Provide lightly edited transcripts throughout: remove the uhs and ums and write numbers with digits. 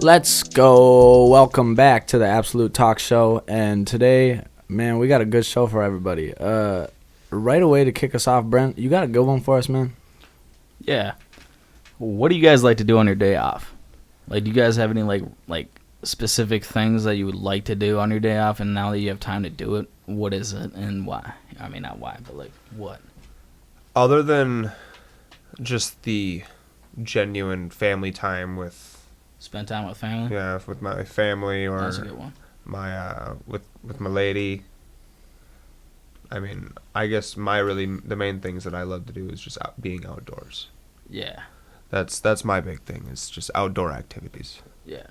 Let's go. Welcome back to the Absolute Talk Show. And today, man, we got a good show for everybody. Right away to kick us off, Brent, you got a good one for us, man? Yeah. What do you guys like to do on your day off? Like, do you guys have any like specific things that you would like to do on your day off? And now that you have time to do it, what is it and why? I mean, not why, but like what? Other than just the genuine family time with Spend time with family? Yeah, with my family or That's a good one. My with my lady. I mean, I guess the main things that I love to do is just being outdoors. Yeah. That's my big thing, is just outdoor activities. Yeah.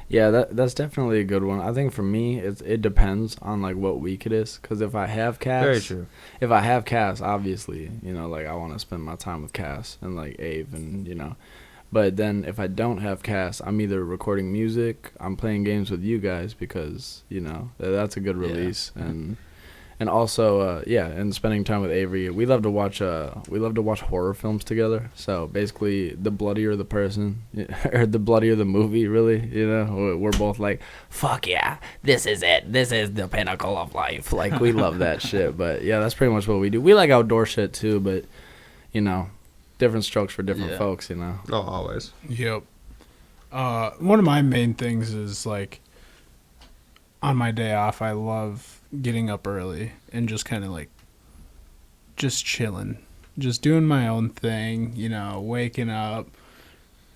Yeah, that's definitely a good one. I think for me, it depends on like what week it is. Because if I have Cass, Very true. If I have Cass, obviously, like I want to spend my time with Cass and like Ave and But then if I don't have Cass, I'm either recording music, I'm playing games with you guys because that's a good release, and also and spending time with Avery. We love to watch horror films together. So basically, the bloodier the person or the bloodier the movie, really, we're both like, fuck yeah, this is it. This is the pinnacle of life. Like, we love that shit. But yeah, that's pretty much what we do. We like outdoor shit too, but different strokes for different folks, Oh, always. Yep. One of my main things is, like, on my day off, I love getting up early and just kind of, like, just chilling. Just doing my own thing, waking up,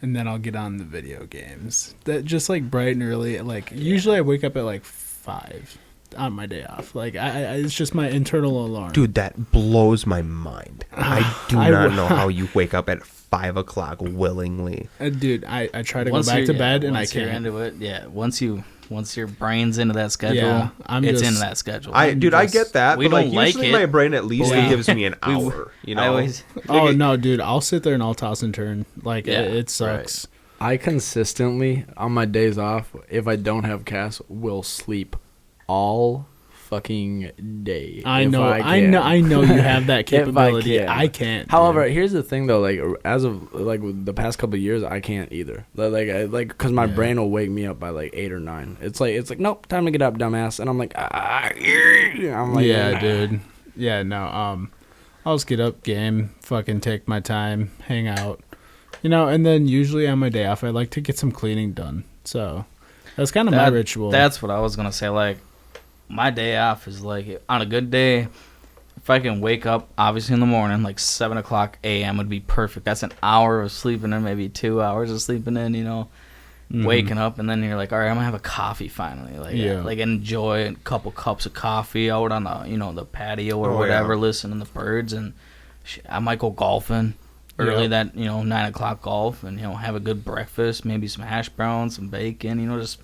and then I'll get on the video games. That just, like, bright and early. Like, usually I wake up at, like, 5 on my day off. Like, it's just my internal alarm. Dude, that blows my mind. I do not know how you wake up at 5 o'clock willingly. Dude, I try to go back to bed and I can't. Once you're into it, once your brain's into that schedule, it's into that schedule. I get that, but like usually my brain at least gives me an hour. No, dude, I'll sit there and I'll toss and turn. Like, it sucks. Right. I consistently, on my days off, if I don't have Cass, will sleep all fucking day. I know you have that capability. I can't. However, here's the thing though, like as of like the past couple of years, I can't either. Like because my brain will wake me up by like 8 or 9. It's like nope, time to get up, dumbass, and I'm like, dude, yeah, no, I'll just get up, game, fucking take my time, hang out, and then usually on my day off, I like to get some cleaning done. So that's kind of my ritual. That's what I was gonna say, like. My day off is like, on a good day, if I can wake up, obviously in the morning, like 7 o'clock a.m. would be perfect. That's an hour of sleeping in, maybe 2 hours of sleeping in, waking up, and then you're like, all right, I'm going to have a coffee finally. Like enjoy a couple cups of coffee out on the, the patio or whatever, listening to the birds, and I might go golfing early that, 9 o'clock golf, and, have a good breakfast, maybe some hash browns, some bacon, just...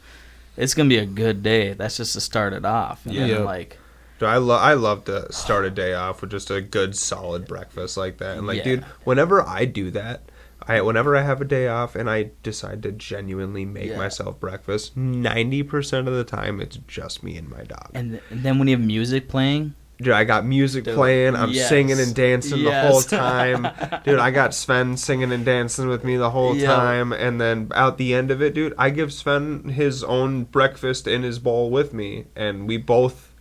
It's going to be a good day. That's just to start it off. And then, like... Dude, I love to start a day off with just a good, solid breakfast like that. And, dude, whenever I do that, whenever I have a day off and I decide to genuinely make myself breakfast, 90% of the time, it's just me and my dog. And then when you have music playing... Dude, I got music playing. I'm singing and dancing the whole time. Dude, I got Sven singing and dancing with me the whole time. And then at the end of it, dude, I give Sven his own breakfast in his bowl with me. And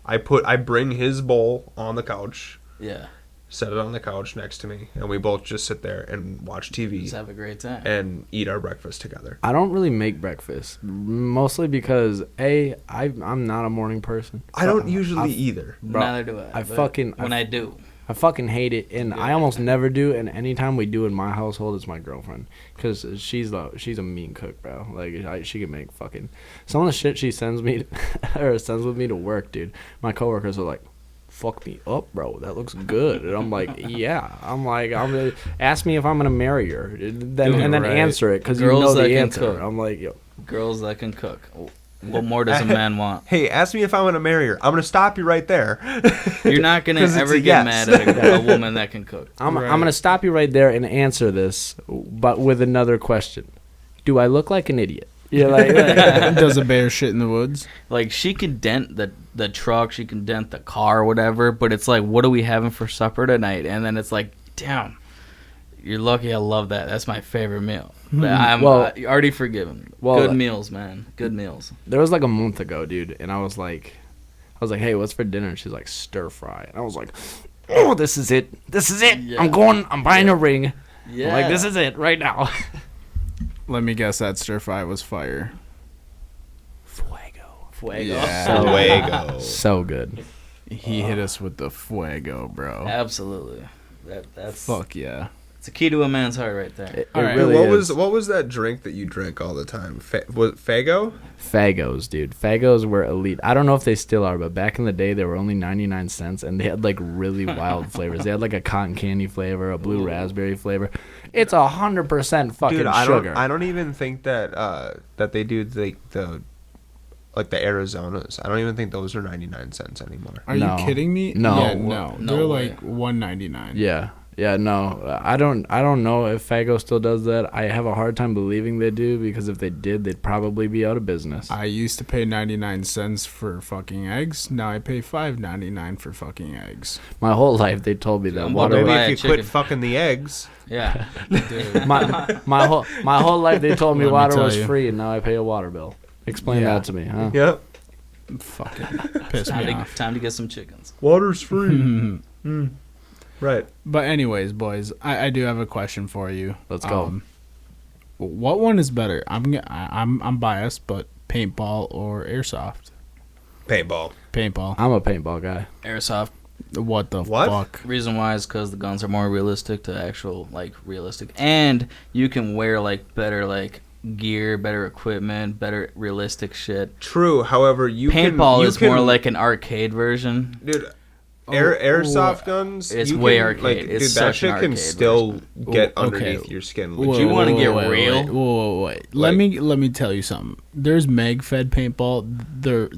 I bring his bowl on the couch. Yeah. Set it on the couch next to me. And we both just sit there and watch TV. Just have a great time. And eat our breakfast together. I don't really make breakfast. Mostly because, I'm not a morning person. I don't usually either. Bro, neither do I. I do. I fucking hate it. And I almost never do. And anytime we do in my household, it's my girlfriend. Because she's a mean cook, bro. Like, she can make fucking... Some of the shit she sends me, or sends with me to work, dude. My coworkers are like, fuck me up, bro. That looks good. And I'm like, yeah. I'm gonna ask me if I'm gonna marry her, then answer it because you know the answer. Cook. I'm like, yo, girls that can cook. What more does a man want? Hey, ask me if I'm gonna marry her. I'm gonna stop you right there. You're not gonna ever get mad at a woman that can cook. I'm gonna stop you right there and answer this, but with another question: do I look like an idiot? Yeah, does a bear shit in the woods? Like, she can dent the truck, she can dent the car or whatever, but it's like, what are we having for supper tonight? And then it's like, damn, You're lucky I love that. That's my favorite meal. I'm already forgiven. Good meals, man. Good meals. There was like a month ago, dude, and I was like, hey, what's for dinner? And she's like, stir fry. And I was like, oh, this is it. This is it. Yeah. I'm buying a ring. Yeah. I'm like, this is it right now. Let me guess, that stir fry was fire. Fuego. Yeah. Fuego. So good. He hit us with the fuego, bro. Absolutely. That's fuck yeah. It's a key to a man's heart right there. It really is. What was that drink that you drank all the time? Was it Fago? Fagos, dude. Fagos were elite. I don't know if they still are, but back in the day, they were only 99 cents, and they had like really wild flavors. They had like a cotton candy flavor, a blue raspberry flavor. It's 100% fucking sugar. I don't even think that that they do the Arizonas. I don't even think those are 99 cents anymore. Are you kidding me? No. Yeah, no. They're like $1.99. Yeah, no. I don't know if Fago still does that. I have a hard time believing they do, because if they did, they'd probably be out of business. I used to pay 99 cents for fucking eggs. Now I pay $5.99 for fucking eggs. My whole life they told me that water. Maybe if you quit fucking the eggs. Yeah. my whole life they told me water was free, and now I pay a water bill. Explain that to me, huh? Yep. Fucking piss me off. Time to get some chickens. Water's free. Right. But anyways, boys, I do have a question for you. Let's go. What one is better? I'm biased, but paintball or airsoft? Paintball. I'm a paintball guy. Airsoft. What the fuck? Reason why is because the guns are more realistic to actual, like, realistic. And you can wear, like, better, like, gear, better equipment, better realistic shit. True. However, paintball is more like an arcade version. Dude, airsoft guns, it's way arcade. It's dude, that shit can still get underneath your skin. Would you want to get real? Wait. Let me tell you something. There's mag-fed paintball. The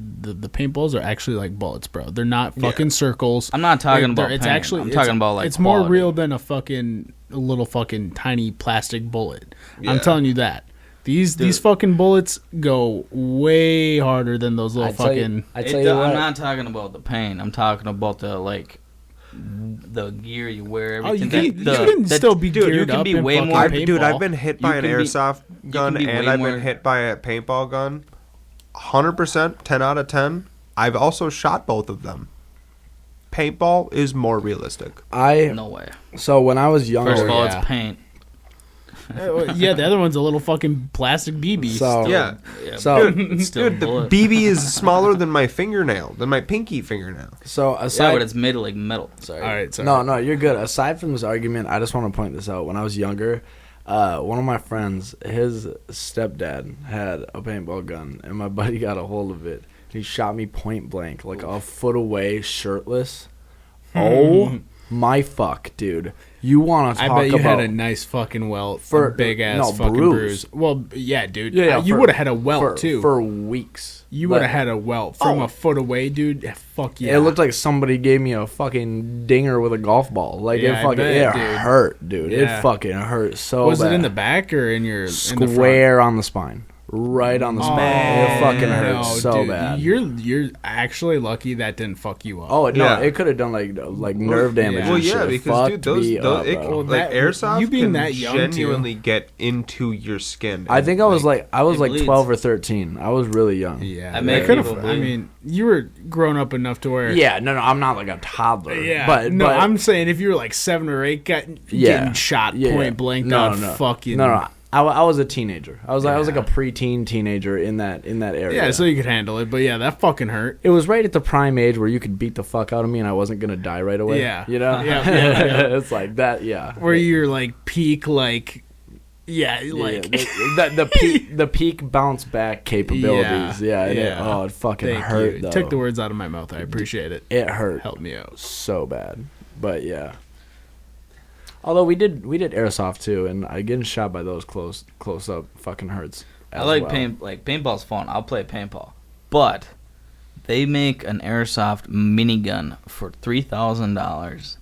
paintballs are actually like bullets, bro. They're not fucking circles. I'm not talking about paint. I'm talking about like it's more real than a little fucking tiny plastic bullet. Yeah. I'm telling you that. These fucking bullets go way harder than those little fucking... I'm not talking about the paint. I'm talking about the gear you wear. Everything. You can still be geared up. You can be way more paintball. Dude, I've been hit by an airsoft gun and I've been hit by a paintball gun. 100%, 10 out of 10. I've also shot both of them. Paintball is more realistic. No way. So when I was younger... First of all, it's paint. Yeah, the other one's a little fucking plastic BB. So, dude, the BB is smaller than my fingernail, than my pinky fingernail. So aside, but it's made of like metal. Sorry. All right, sorry. No, you're good. Aside from this argument, I just want to point this out. When I was younger, one of my friends, his stepdad had a paintball gun, and my buddy got a hold of it. He shot me point blank, like a foot away, shirtless. Oh my fuck, dude. You want to talk about... I bet you had a nice fucking welt. For big-ass fucking bruise. Well, yeah, dude. Yeah, you would have had a welt, too. For weeks. You would have had a welt from a foot away, dude. Fuck yeah. It looked like somebody gave me a fucking dinger with a golf ball. Like, it hurt, dude. Yeah. It fucking hurt so bad. Was it in the back or in your... Square on the spine. Right on the spine. It fucking hurts so bad. You're actually lucky that didn't fuck you up. Oh no, it could have done like nerve damage. Well, yeah, because dude, those airsoft you being can that young genuinely get into your skin. I think I was like 12 or 13. I was really young. Yeah, I mean, you were grown up enough to where. Yeah, no, I'm not like a toddler. Yeah, but I'm saying if you were like 7 or 8, getting shot point blank, fuck you. No. I was a teenager. I was like a preteen teenager in that area. Yeah, so you could handle it, but yeah, that fucking hurt. It was right at the prime age where you could beat the fuck out of me and I wasn't gonna die right away. Yeah, you know. Yeah. It's like that. Yeah, where you're like peak like. Yeah, like the peak bounce back capabilities. Yeah. It fucking hurt. Though. Took the words out of my mouth. I appreciate it. It hurt. Helped me out so bad, but yeah. Although we did airsoft too, and getting shot by those close up fucking hurts. I like paintball's fun. I'll play paintball, but they make an airsoft minigun for $3,000,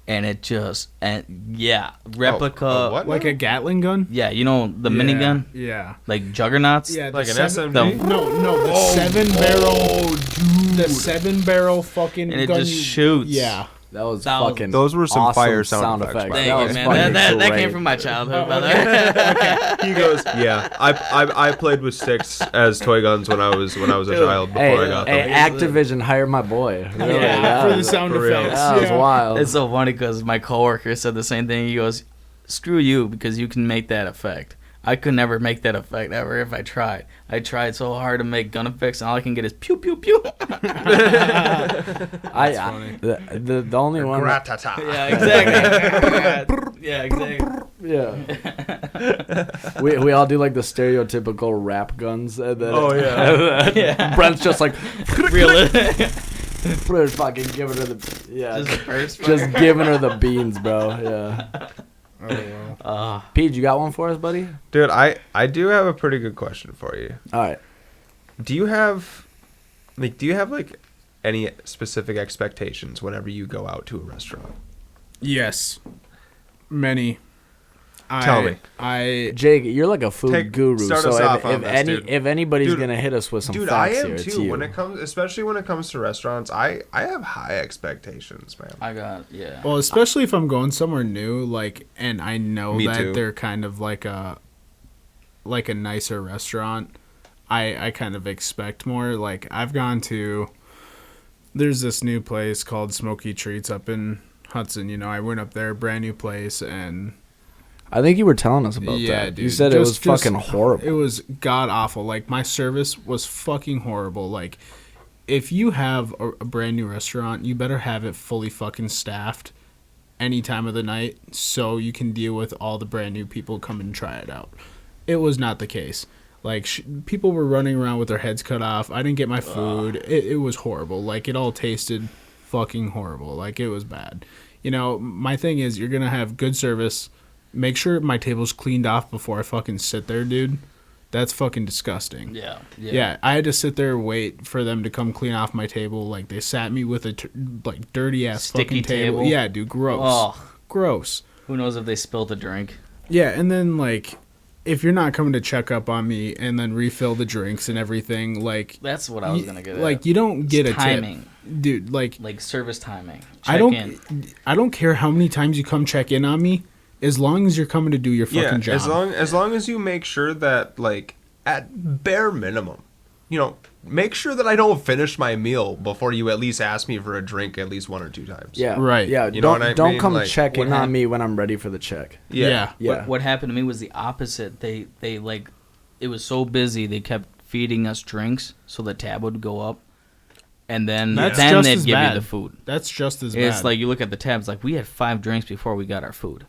and it just replica like a Gatling gun. Yeah, you know the minigun. Yeah, like juggernauts. Yeah, like an SMG. No, the 7-barrel. Dude. The 7-barrel fucking. And it gun just shoots. Yeah. That was fucking. Those were some awesome fire sound effects. Thank you, man. That came from my childhood, by the way. Okay. He goes, yeah. I played with sticks as toy guns when I was a child before I got them. Hey, Activision hired my boy. Really, for the sound effects. That was wild. It's so funny because my coworker said the same thing. He goes, "Screw you, because you can make that effect. I could never make that effect ever if I tried. I tried so hard to make gun effects, and all I can get is pew pew pew." The only one. Yeah, exactly. Yeah, exactly. Yeah. we all do like the stereotypical rap guns. And then Yeah. Brent's just like Really? fucking giving her the Just giving her the beans, bro. Yeah. Oh, wow. Peej, you got one for us, buddy? Dude, I do have a pretty good question for you. All right. Do you have any specific expectations whenever you go out to a restaurant? Yes. Many. Tell me. Jake, you're like a food guru. Start So us off on this, if anybody's gonna hit us with some Dude, facts I am here, it's too. you. Especially when it comes to restaurants, I have high expectations, man. Well, especially if I'm going somewhere new, and I know Me that too. they're kind of like a nicer restaurant. I kind of expect more. Like, I've gone to, there's this new place called Smoky Treats up in Hudson. You know, I went up there, brand new place, and I think you were telling us about that. Dude, you said it was fucking horrible. It was god awful. Like, my service was fucking horrible. Like, if you have a brand new restaurant, you better have it fully fucking staffed any time of the night so you can deal with all the brand new people come and try it out. It was not the case. Like, people were running around with their heads cut off. I didn't get my food. It was horrible. Like, it all tasted fucking horrible. Like, it was bad. You know, my thing is, you're going to have good service. Make sure my table's cleaned off before I fucking sit there, dude. That's fucking disgusting. Yeah, I had to sit there and wait for them to come clean off my table. Like, they sat me with a dirty-ass fucking table. Yeah, dude, gross. Oh. Gross. Who knows if they spilled a drink? Yeah, and then, like, if you're not coming to check up on me and then refill the drinks and everything, like... That's what I was going to get at. Like, you don't get a timing. Tip. Dude, like service timing. I don't care how many times you come check in on me, as long as you're coming to do your fucking job. As long as you make sure that, like, at bare minimum, you know, make sure that I don't finish my meal before you at least ask me for a drink at least 1 or 2 times. Yeah. Right. Yeah. You know what I don't mean? come Like, check in on me when I'm ready for the check. Yeah. What happened to me was the opposite. They like, it was so busy they kept feeding us drinks so the tab would go up, and then they'd give you the food. That's just as bad. It's like, you look at the tabs, like, we had 5 drinks before we got our food.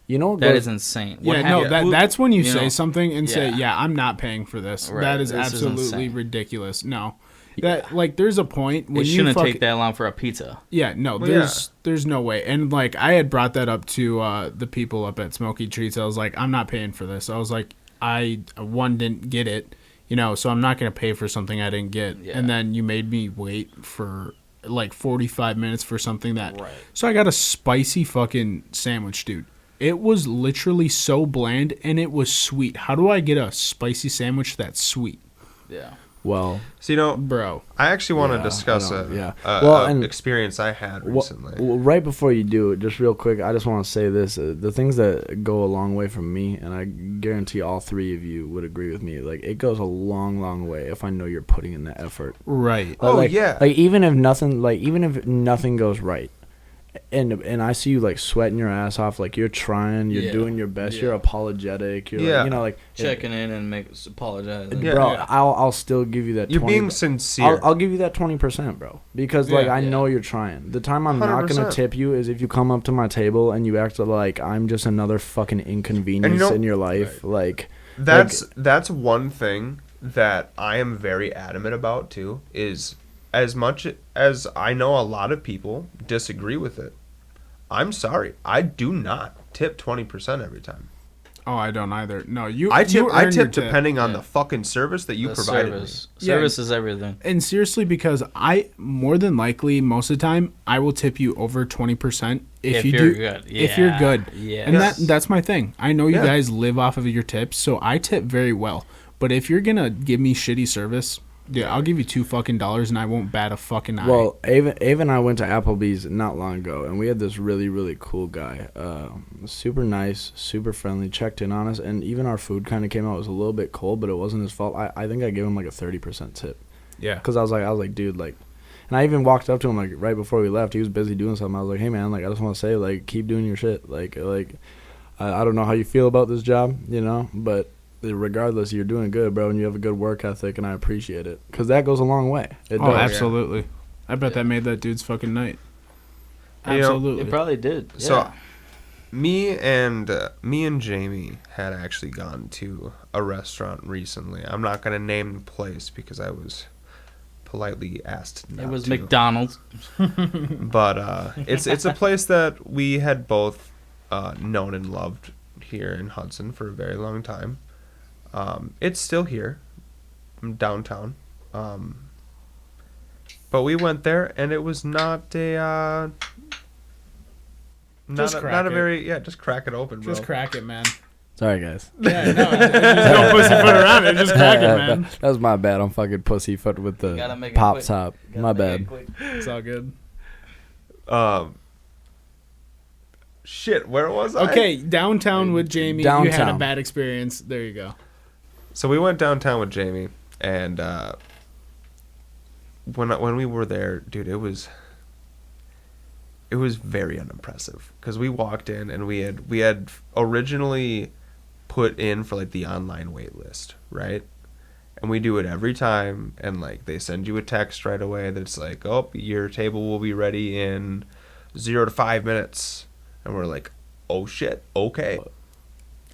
You know, that is insane. That's when you say know, something and say, "Yeah, I'm not paying for this." Right, that is this absolutely ridiculous. No, that like there's a point when it shouldn't take that long for a pizza. Yeah, no, there's no way. And like I had brought that up to the people up at Smoky Treats. I was like, "I'm not paying for this." I was like, I didn't get it, you know, so I'm not going to pay for something I didn't get. Yeah. And then you made me wait for like 45 minutes for something that. Right. So I got a spicy fucking sandwich, dude. It was literally so bland, and it was sweet. How do I get a spicy sandwich that's sweet? Yeah. Well, so, you know, bro, I actually want to discuss an experience I had recently. Well, right before you do it, just real quick, I just want to say this. The things that go a long way from me, and I guarantee all 3 of you would agree with me, like, it goes a long, long way if I know you're putting in the effort. Right. Yeah. Like, even if nothing goes right, and I see you like sweating your ass off, like you're trying, you're doing your best, you're apologetic, you're like, you know, like checking in and apologizing. Bro, I'll still give you that. You're being sincere. I'll give you that 20%, bro, because like I know you're trying. The time I'm 100%. Not gonna tip you is if you come up to my table and you act like I'm just another fucking inconvenience in your life. Right. Like that's one thing that I am very adamant about too. Is as much as I know a lot of people disagree with it, I'm sorry, I do not tip 20% every time. Oh, I don't either. No, I tip depending on the fucking service that you provided me. Service is everything. And seriously, because I more than likely most of the time I will tip you over 20% if you're good. Yeah. If you're good. Yeah. And that's my thing. I know you guys live off of your tips, so I tip very well. But if you're gonna give me shitty service, Yeah, I'll give you $2 and I won't bat a fucking eye. Well, Ava and I went to Applebee's not long ago, and we had this really, really cool guy. Super nice, super friendly, checked in on us, and even our food kind of came out. It was a little bit cold, but it wasn't his fault. I think I gave him like a 30% tip. Yeah. Because I was like, dude, like, and I even walked up to him like right before we left. He was busy doing something. I was like, hey man, like I just want to say like keep doing your shit. Like I don't know how you feel about this job, you know, but regardless, you're doing good, bro, and you have a good work ethic, and I appreciate it because that goes a long way. It does. Absolutely. Yeah. I bet that made that dude's fucking night. Absolutely. It probably did. Yeah. So, me and Jamie had actually gone to a restaurant recently. I'm not gonna name the place because I was politely asked not to. It was McDonald's. But it's a place that we had both known and loved here in Hudson for a very long time. It's still here, downtown. But we went there, and it was not a just crack it open, bro. Just crack it, man. Sorry, guys. Yeah, no, no pussyfoot around it. Just crack it, man. That was my bad. I'm fucking pussyfoot with the pop top. My bad. It's all good. Shit, where was I? Okay, downtown with Jamie. Downtown. You had a bad experience. There you go. So we went downtown with Jamie, and when we were there, dude, it was very unimpressive because we walked in and we had originally put in for like the online wait list, right? And we do it every time, and like they send you a text right away that's like, oh, your table will be ready in 0 to 5 minutes. And we're like, oh shit, okay.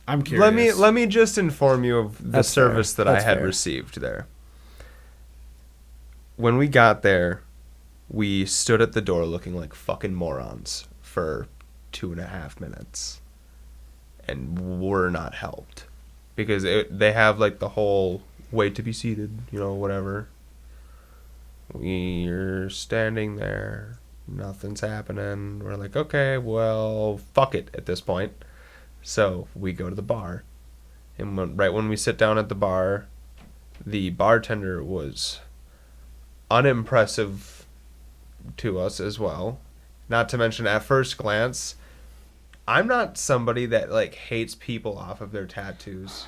I'm curious. Let me just inform you of the service that I had received there. When we got there, we stood at the door looking like fucking morons for 2.5 minutes, and were not helped because they have like the whole wait to be seated, you know, whatever. We're standing there. Nothing's happening. We're like, okay, well, fuck it at this point. So we go to the bar. And right when we sit down at the bar, the bartender was unimpressive to us as well. Not to mention, at first glance, I'm not somebody that, like, hates people off of their tattoos.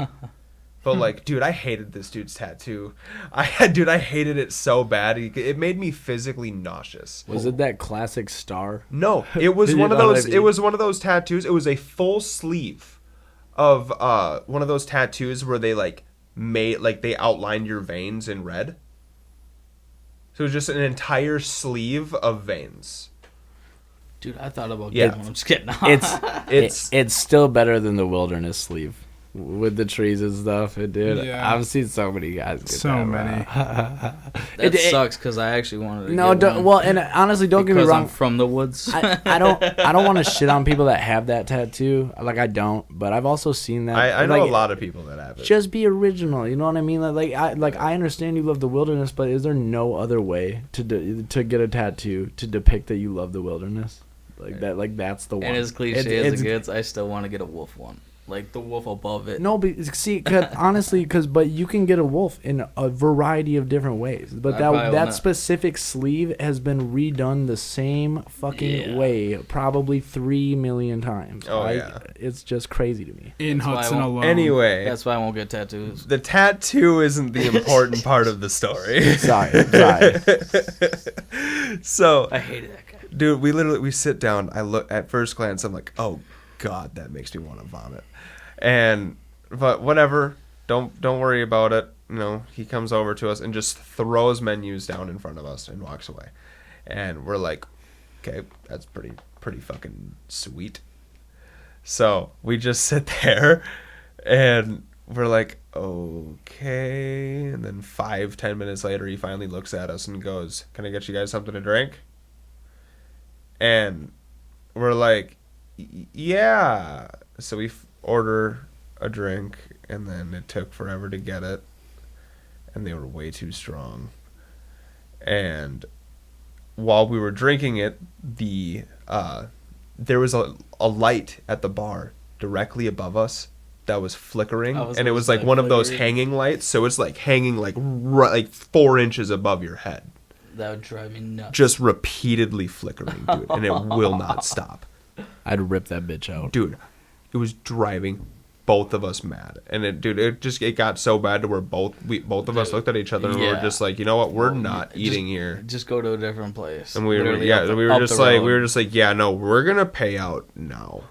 But, like, dude, I hated this dude's tattoo. I hated it so bad. It made me physically nauseous. Was it that classic star? No, it was one of those. It was one of those tattoos. It was a full sleeve of one of those tattoos where they they outlined your veins in red. So it was just an entire sleeve of veins. Dude, I thought about getting one. I'm just kidding. It's still better than the wilderness sleeve. With the trees and stuff, dude. Yeah. I've seen so many guys get so many. That sucks because I actually wanted to. No, get one well, and honestly, don't get me wrong. I'm from the woods. I don't want to shit on people that have that tattoo. Like I don't, but I've also seen that. I know a lot of people that have it. Just be original. You know what I mean? I understand you love the wilderness, but is there no other way to get a tattoo to depict that you love the wilderness? That's the one. And as cliche as it gets, I still want to get a wolf one. Like the wolf above it. No, but see, honestly, but you can get a wolf in a variety of different ways. But that specific sleeve has been redone the same fucking way probably 3 million times. Oh, yeah. It's just crazy to me. In Hudson alone. Anyway. That's why I won't get tattoos. The tattoo isn't the important part of the story. Sorry. So. I hated that guy. Dude, we sit down. I look at first glance. I'm like, oh God, that makes me want to vomit. But whatever, don't worry about it. You know, he comes over to us and just throws menus down in front of us and walks away. And we're like, okay, that's pretty fucking sweet. So we just sit there and we're like, okay. And then 5-10 minutes later, he finally looks at us and goes, can I get you guys something to drink? And we're like, yeah. So we order a drink, and then it took forever to get it, and they were way too strong. And while we were drinking it, there was a light at the bar directly above us that was flickering, I was and it was gonna like say one of those flickering. hanging lights, so it's like hanging like like 4 inches above your head, That would drive me nuts. just repeatedly flickering, dude, and it will not stop. I'd rip that bitch out. Dude, it was driving both of us mad, and it got so bad to where both of us looked at each other and we were Yeah. just like, you know what, we're not eating here. Just go to a different place. And we were Literally up the just road. like, yeah, no, we're gonna pay out now,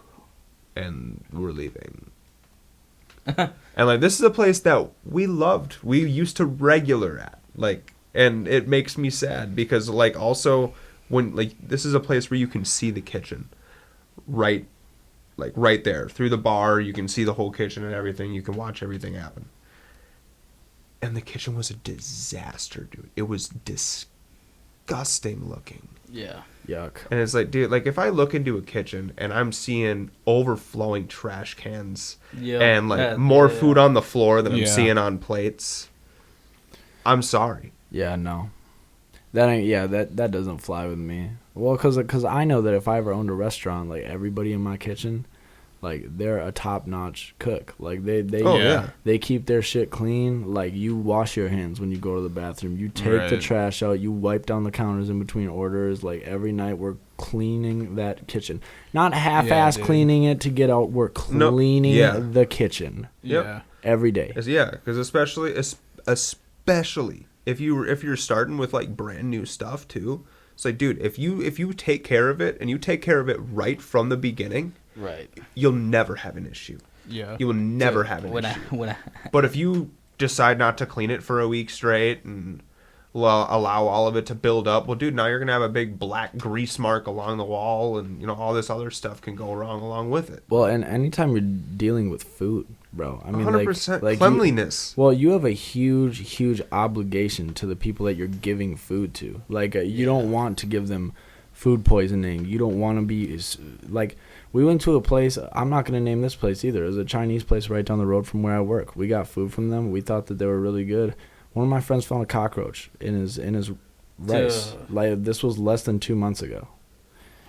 and we're leaving. And like, this is a place that we loved. We used to regular at, like, and it makes me sad because like also when like this is a place where you can see the kitchen, right there through the bar. You can see the whole kitchen and everything. You can watch everything happen. And the kitchen was a disaster, dude. It was disgusting looking. Yeah. Yuck. And it's like, dude, like if I look into a kitchen and I'm seeing overflowing trash cans Yeah. and like more food on the floor than I'm seeing on plates, I'm sorry. Yeah, no. That ain't. Yeah, that doesn't fly with me. Well, cause I know that if I ever owned a restaurant, like everybody in my kitchen, like they're a top notch cook. Like they keep their shit clean. Like you wash your hands when you go to the bathroom. You take the trash out. You wipe down the counters in between orders. Like every night we're cleaning that kitchen. Not half-ass cleaning it to get out. We're cleaning the kitchen. Yep. Every day. Yeah, because especially if you're starting with like brand new stuff too. It's like, dude, if you take care of it and you take care of it right from the beginning, Right. you'll never have an issue. Yeah. You will never have an issue. But if you decide not to clean it for a week straight and allow all of it to build up, well, dude, now you're gonna have a big black grease mark along the wall, and you know all this other stuff can go wrong along with it. Well, and anytime you're dealing with food, bro, I mean, 100% like cleanliness. you have a huge obligation to the people that you're giving food to. Like, you don't want to give them food poisoning. You don't want to be like. We went to a place. I'm not going to name this place either. It was a Chinese place right down the road from where I work. We got food from them. We thought that they were really good. One of my friends found a cockroach in his rice. Like, this was less than 2 months ago.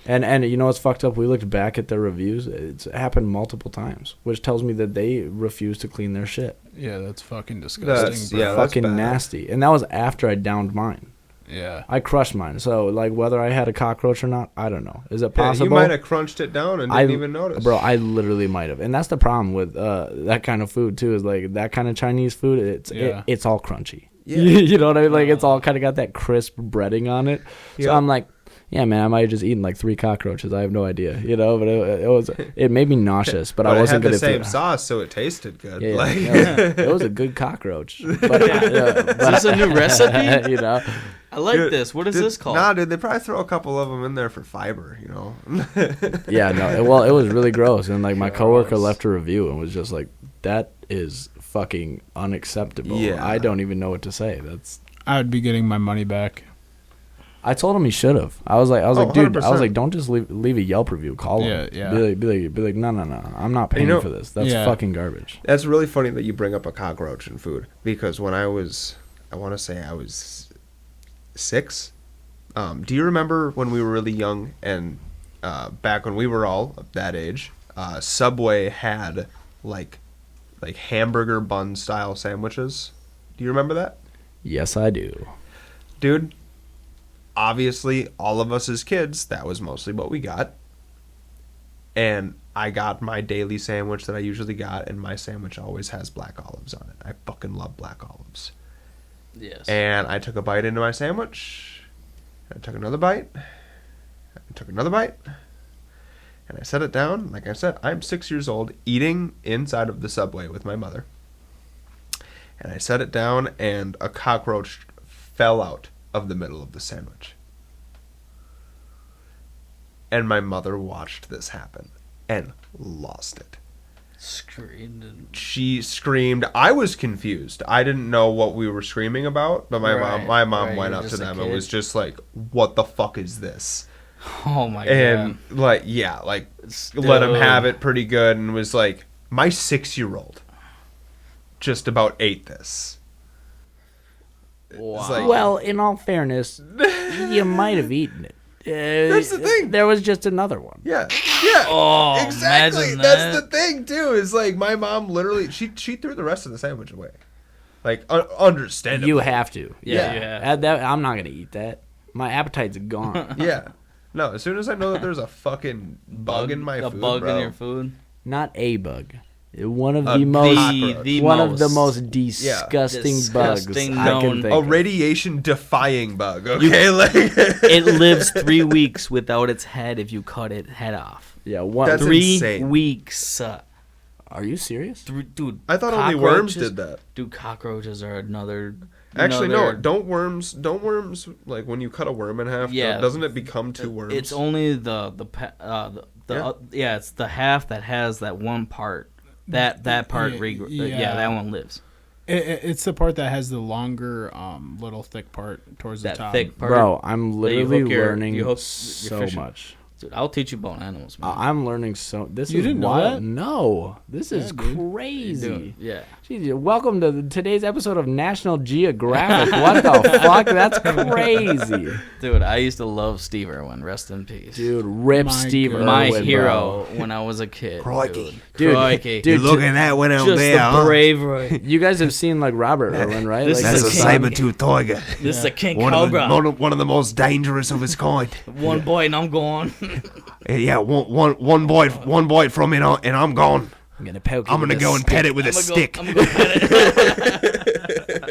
And you know what's fucked up? We looked back at their reviews. It's happened multiple times, which tells me that they refuse to clean their shit. Yeah, that's fucking disgusting. That's Fucking bad. nasty. And that was after I downed mine. Yeah. I crushed mine. So, like, whether I had a cockroach or not, I don't know. Is it Yeah, possible? you might have crunched it down and didn't even notice. Bro, I literally might have. And that's the problem with that kind of food, too, is, like, that kind of Chinese food, it's all crunchy. Yeah. You know what I mean? Like, it's all kind of got that crisp breading on it. So Yeah. I'm like, yeah, man, I might have just eaten, like, 3 cockroaches. I have no idea, you know? But it made me nauseous, but I wasn't going going to to same sauce, so it tasted good. Yeah, Like, it was a good cockroach. But, Is this a new recipe? you know? I like this. What is this called? Nah, dude, they probably throw a couple of them in there for fiber, you know. Yeah, no. It was really gross, and like my coworker left a review and was just like, "That is fucking unacceptable." Yeah. I don't even know what to say. I would be getting my money back. I told him he should have. I was like, dude, 100%. don't just leave a Yelp review. Call him. Yeah. Be like, no, I'm not paying for this. That's fucking garbage. That's really funny that you bring up a cockroach in food, because when I want to say I was 6. Do you remember when we were really young and back when we were all that age, Subway had like hamburger bun style sandwiches? Do you remember that? Yes, I do. Dude, obviously all of us as kids, that was mostly what we got. And I got my daily sandwich that I usually got, and my sandwich always has black olives on it. I fucking love black olives. Yes. And I took a bite into my sandwich. I took another bite. I took another bite. And I set it down. Like I said, I'm 6 years old, eating inside of the Subway with my mother. And I set it down, and a cockroach fell out of the middle of the sandwich. And my mother watched this happen and lost it. Screamed. She screamed. I was confused. I didn't know what we were screaming about, but my mom went up to them and was just like, "What the fuck is this?" Oh my god. And let him have it pretty good, and was like, my 6-year-old just about ate this. Wow. It's like, Well, in all fairness, you might have eaten it. That's the thing. There was just another one. Yeah. Oh, exactly. imagine That's that. the thing too. Is like my mom literally she threw the rest of the sandwich away. Like understandably. You have to. Yeah. I'm not gonna eat that. My appetite's gone. Yeah. No, as soon as I know that there's a fucking bug in my food, a bug bro. in your food. Not a bug. One of A the most cockroach. one of the most disgusting bugs Disgusting I known. can think A of. radiation defying bug, okay? Like It lives 3 weeks without its head if you cut its head off. Yeah, one. That's 3 insane. weeks. Are you serious? Dude, I thought only worms cockroaches- did that. Dude, cockroaches are another. Actually, no. another- Don't worms like when you cut a worm in half? Yeah. Doesn't it become 2 worms? It's only it's the half that has that one part. That part, that one lives. It's the part that has the longer, little thick part towards the That top. thick part. Bro, I'm literally learning you hook your so fishing. much. Dude, I'll teach you about animals, man. I'm learning so. This You is didn't know wild. that? No, this is dude. crazy. Dude, yeah. Jeez, welcome to today's episode of National Geographic. What the fuck? That's crazy. Dude, I used to love Steve Irwin. Rest in peace. Dude, rip My Steve God. Irwin, My bro. hero when I was a kid. Crikey. Dude, Crikey. dude, at that one out Just the bravery. You guys have seen like Robert Irwin, right? This Like, is the a son- saber-toothed tiger. This is a king cobra. One of the most dangerous of his kind. One boy and I'm gone. Yeah, one bite from it and I'm gone. I'm gonna poke you I'm gonna with go a and pet it with a I'm stick. gonna go pet it.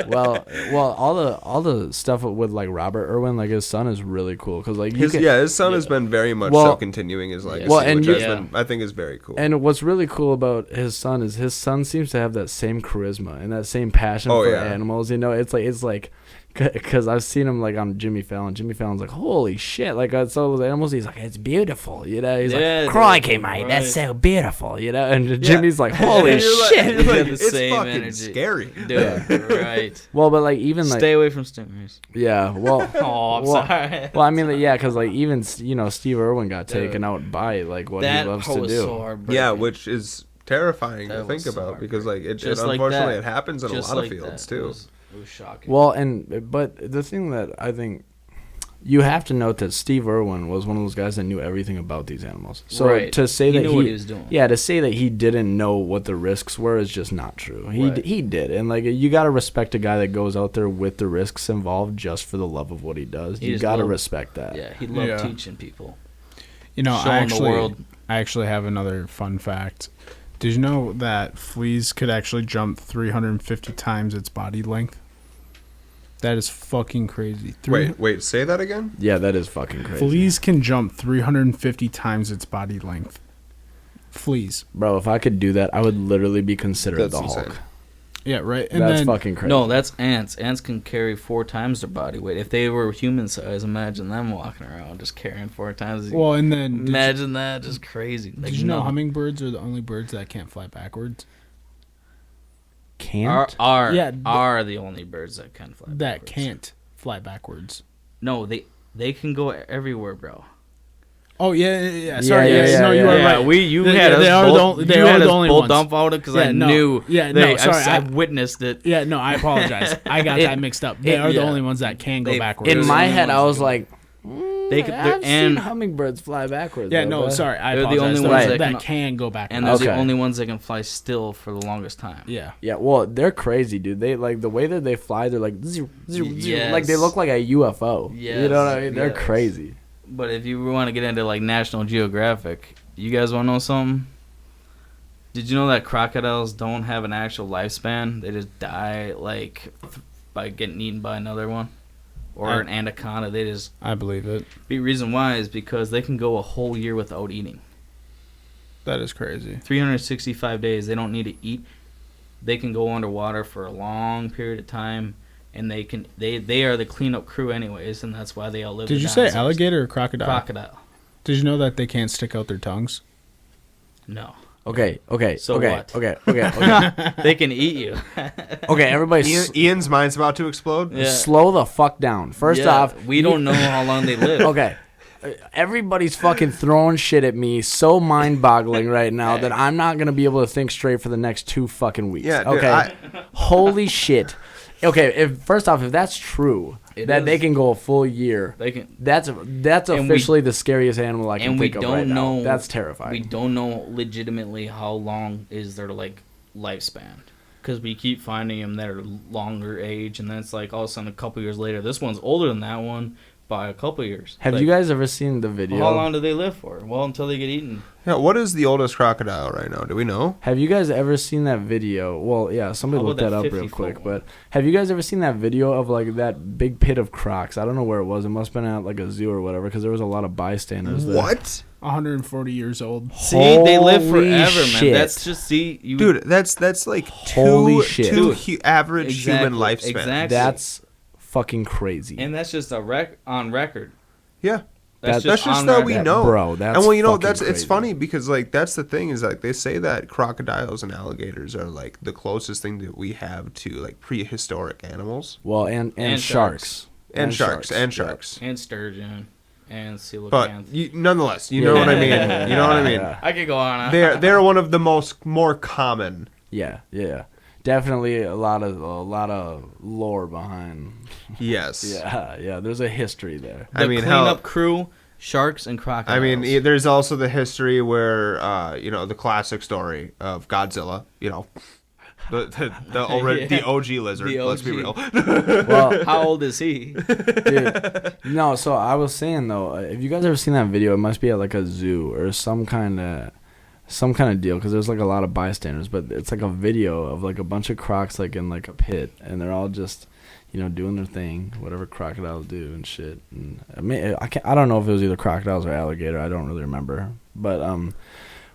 well, all the stuff with like Robert Irwin, like his son is really cool because like you His son has been very much Well- so continuing his legacy, Well, and which you- has been, I think is very cool. And what's really cool about his son is his son seems to have that same charisma and that same passion Oh, for yeah. animals. You know, it's like because I've seen him like on Jimmy Fallon. Jimmy Fallon's like, holy shit! Like I saw those animals. He's like, it's beautiful. You know, he's Yeah, like, crikey, dude, mate, right. that's so beautiful. You know, and Jimmy's like, holy And you're like- shit. you're They like, have the it's same fucking energy. scary. Dude, right. Well, but like even like Stay away from stingrays. yeah, well. Oh, I'm Well- sorry. Well, I mean, like, yeah, because like even Steve Irwin got taken out by like what that he loves part to was do. so heartbreaking. Yeah, which is terrifying That to think was so about because like it Just like unfortunately that. it happens in a Just lot like of fields that. too. It was shocking. Well, but the thing that I think you have to note that Steve Irwin was one of those guys that knew everything about these animals. So Right. to say He that knew what he was doing. yeah, to say that he didn't know what the risks were is just not true. Right. He did, and like you got to respect a guy that goes out there with the risks involved just for the love of what he does. He You just got to loved- respect that. Yeah, he loved Yeah. teaching people. You know, Showing the world. I actually have another fun fact. Did you know that fleas could actually jump 350 times its body length? That is fucking crazy. Wait, say that again? Yeah, that is fucking crazy. Fleas can jump 350 times its body length. Fleas. Bro, if I could do that, I would literally be considered That's the insane. Hulk. Yeah, right. And That's then, fucking crazy. No, that's ants. Ants can carry 4 times their body weight. If they were human size, imagine them walking around just carrying 4 times. Well, and then Imagine that, just crazy. did you know hummingbirds are the only birds that can't fly backwards? Can't? Are the only birds that can fly. That backwards. can't fly backwards. No, they can go everywhere, bro. Oh yeah. Sorry, Yeah, yes, yeah, no, you yeah, are yeah. right. You They- had they us are the both. on- they you are had the us only both ones. dumbfounded because Yeah, I no. knew. Yeah, no, sorry, I I- witnessed it. Yeah, no, I apologize. I got that mixed up. They are the yeah. only ones that can go They- backwards. In They're my the only head, I ones was that like, They could- I've seen and- hummingbirds fly backwards. Yeah, though, no, but- sorry, I They're the apologize. only The ones ones that that can go backwards. And they're the Okay. only ones that can fly still for the longest time. Yeah. Yeah, well, they're crazy, dude. They like the way that they fly. They're like, Yes. like they look like a UFO. You know what I mean? They're Yes. crazy. But if you want to get into like National Geographic, you guys want to know something? Did you know that crocodiles don't have an actual lifespan? They just die like by getting eaten by another one, or an anaconda. They just. I believe it. The reason why is because they can go a whole year without eating. That is crazy. 365 days. They don't need to eat. They can go underwater for a long period of time, and they can. They are the cleanup crew anyways, and that's why they outlive. Did the you say dinosaurs. alligator or crocodile? Crocodile. Did you know that they can't stick out their tongues? No. Okay. So okay, what? Okay. They can eat you. Okay, everybody, Ian's mind's about to explode. Yeah. slow the fuck down. First Yeah, off, we don't know how long they live. Okay. Everybody's fucking throwing shit at me so mind-boggling right now that I'm not going to be able to think straight for the next 2 fucking weeks. Yeah, dude, okay. Holy shit. okay, first off, if that's true, they can go a full year. They can. That's officially the scariest animal I can think of right now. That's terrifying. We don't know legitimately how long is their like lifespan, because we keep finding them that are longer age, and then it's like all of a sudden a couple years later, this one's older than that one by a couple years. Have you guys ever seen the video? How long do they live for? Well, until they get eaten. Yeah, what is the oldest crocodile right now? Do we know? Have you guys ever seen that video? Well, yeah, somebody looked that up real quick. But have you guys ever seen that video of like that big pit of crocs? I don't know where it was. It must have been at like a zoo or whatever, because there was a lot of bystanders there. What? 140 years old. See, they live forever, shit. man. That's just dude. That's like Holy shit. two average human lifespan. Exactly. That's fucking crazy. And that's just on record. Yeah. That's just on that record. we know, bro. That's and well, you know, fucking it's crazy. funny because like that's the thing is like they say that crocodiles and alligators are like the closest thing that we have to like prehistoric animals. Well, and sharks. And sharks. And sturgeon. And coelacanth. But nonetheless, you know what I mean. You know what I mean. Yeah. I could go on. They're one of the more common. Yeah. Definitely a lot of lore behind. Yes. Yeah. There's a history there. The cleanup crew, sharks and crocodiles. I mean, there's also the history where the classic story of Godzilla. You know, the OG lizard. The OG. Let's be real. Well, how old is he? dude, no. So I was saying though, if you guys ever seen that video, it must be at like a zoo or some kind of deal, because there's like a lot of bystanders, but it's like a video of like a bunch of crocs like in like a pit, and they're all just doing their thing, whatever crocodiles do and shit. And I don't know if it was either crocodiles or alligator, I don't really remember, but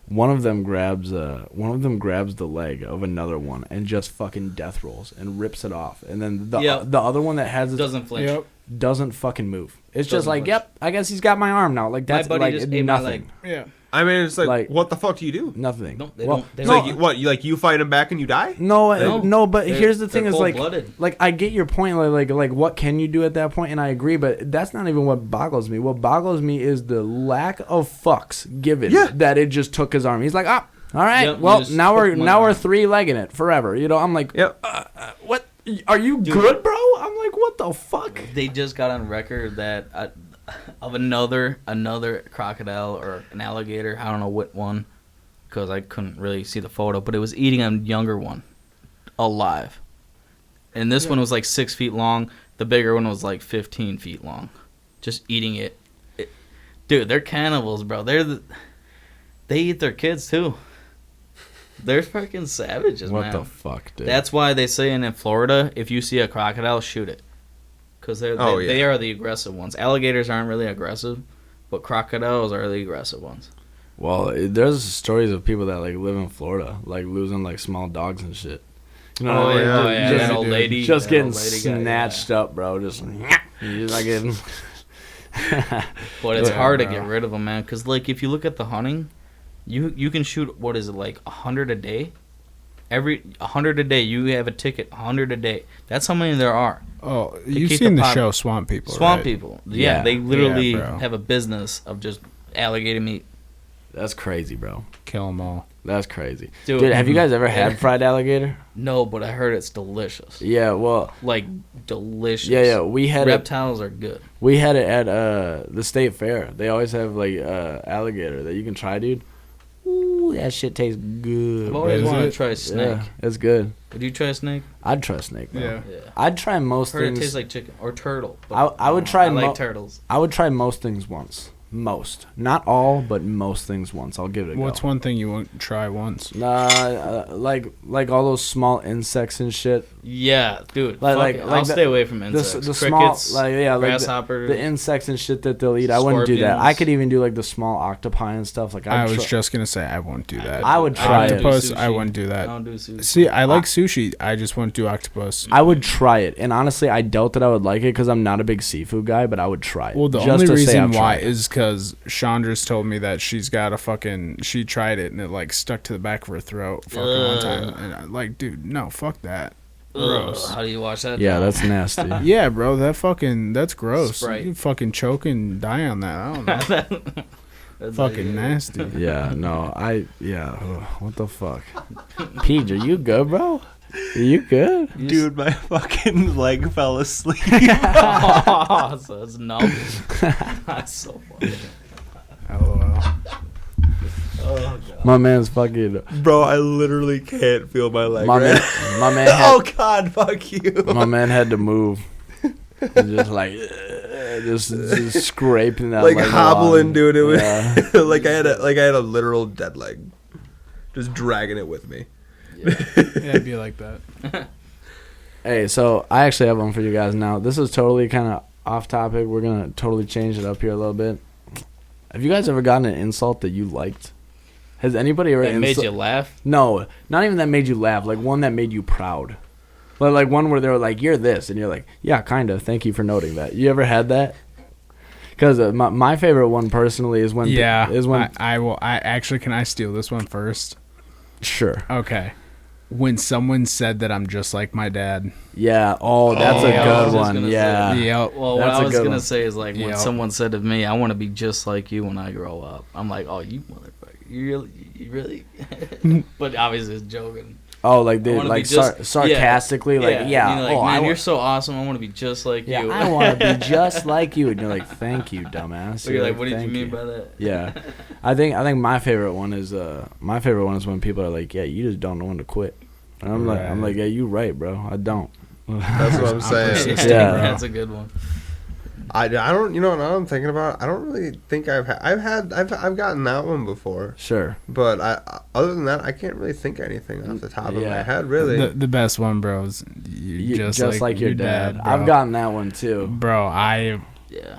one of them grabs the leg of another one and just fucking death rolls and rips it off, and then the other one that has it doesn't flinch. Doesn't fucking move. It's just like, yep, I guess he's got my arm now. Like that's my buddy like just ate my leg. nothing. Yeah. I mean, it's like what the fuck do you do? Nothing. No, they well, don't. You fight him back and you die? No. But here's the thing: is cold-blooded. like I get your point. Like what can you do at that point? And I agree, but that's not even what boggles me. What boggles me is the lack of fucks given that it just took his arm. He's like, all right, yep, well now we're 3-legging it forever. I'm like, yep. What? Are you good, bro? I'm like, what the fuck? They just got on record that of another crocodile or an alligator, I don't know what one, because I couldn't really see the photo, but it was eating a younger one alive. And this one was like 6 feet long. The bigger one was like 15 feet long. Just eating it. Dude, they're cannibals, bro. They eat their kids too. They're fucking savages, man. What the fuck, dude? That's why they say in Florida, if you see a crocodile, shoot it. Because they are the aggressive ones. Alligators aren't really aggressive, but crocodiles are the aggressive ones. Well, there's stories of people that like live in Florida, like losing like small dogs and shit. You know, that old lady, just getting snatched up, bro. Just like getting. But it's hard to get rid of them, man. Because like if you look at the hunting, you can shoot what is it like 100 a day. 100 a day, you have a ticket. 100 a day. That's how many there are. Oh, you've seen the show Swamp People, Swamp right? People. Yeah, they literally bro. have a business of just alligator meat. That's crazy, bro. Kill them all. That's crazy. Dude, have you guys ever had fried alligator? No, but I heard it's delicious. Yeah, well, like delicious. Yeah, we had reptiles are good. We had it at the state fair. They always have like alligator that you can try, dude. Ooh, that shit tastes good. I've always wanted to try snake. Yeah, it's good. Would you try snake? I'd try snake, bro. Yeah. I'd try most I heard things. It tastes like chicken or turtle. I would try. I like turtles. I would try most things once. Most, not all, but most things once. I'll give it a go. What's one thing you won't try once? Like all those small insects and shit. Yeah, dude. I'll stay away from insects. The crickets, small, grasshoppers, the insects and shit that they'll eat. I wouldn't do that. I could even do like the small octopi and stuff. Like I was just gonna say I won't do that. I would try octopus. it. I wouldn't do that. I don't do sushi. See, I like sushi. I just won't do octopus. I would try it, and honestly, I doubt that I would like it because I'm not a big seafood guy. But I would try it. Well, the only reason why is because Chandra's told me that she's got she tried it and it like stuck to the back of her throat one time, and I'm like, dude, no, fuck that. Gross. How do you wash that? Yeah, that's nasty. Yeah, bro, that's gross. Sprite. You fucking choke and die on that. I don't know. That's fucking nasty. Yeah, no, what the fuck? Peej, are you good, bro? You good? Dude, my fucking leg fell asleep. Oh, so it's numb. That's so funny. LOL. Oh, God. My man's fucking. Bro, I literally can't feel my leg. My right? my man. Had, Oh God, fuck you. my man had to move. And just like, just scraping that. Like leg hobbling, along. dude. It was Yeah. like I had a literal dead leg, just dragging it with me. Yeah, it'd be like that. Hey, so I actually have one for you guys now. This is totally kind of off topic. We're gonna totally change it up here a little bit. Have you guys ever gotten an insult that you liked? Has anybody ever That made you laugh? No, not even that made you laugh. Like one that made you proud. Like one where they were like, "You're this," and you're like, "Yeah, kind of. Thank you for noting that." You ever had that? Because my favorite one personally is when I will. I actually, can I steal this one first? Sure. Okay. When someone said that I'm just like my dad. Yeah. Oh, that's a good one. Yeah. Yeah. Well, what That's I a was good going one. to say is like when Yep. someone said to me, I want to be just like you when I grow up. I'm like, oh, you motherfucker. You really? But obviously it's joking. Oh, like I they wanna like be just- sarcastically, yeah. like And yeah. you're like, oh, man, you're so awesome. I want to be just like yeah. you. I want to be just like you, and you're like, "Thank you, dumbass." So you're like, what did you "Thank mean by that? Yeah, I think my favorite one is when people are like, "Yeah, you just don't know when to quit." And I'm like, "Yeah, you right, bro. I don't." That's what I'm saying. persistent, Yeah. bro. That's a good one. I don't. You know, now I'm thinking about it, I don't really think I've gotten that one before. Sure. But other than that, I can't really think of anything off the top of my Yeah. head. Really. The best one, bro, is you Just like your dad. bro. I've gotten that one too. Bro, Yeah.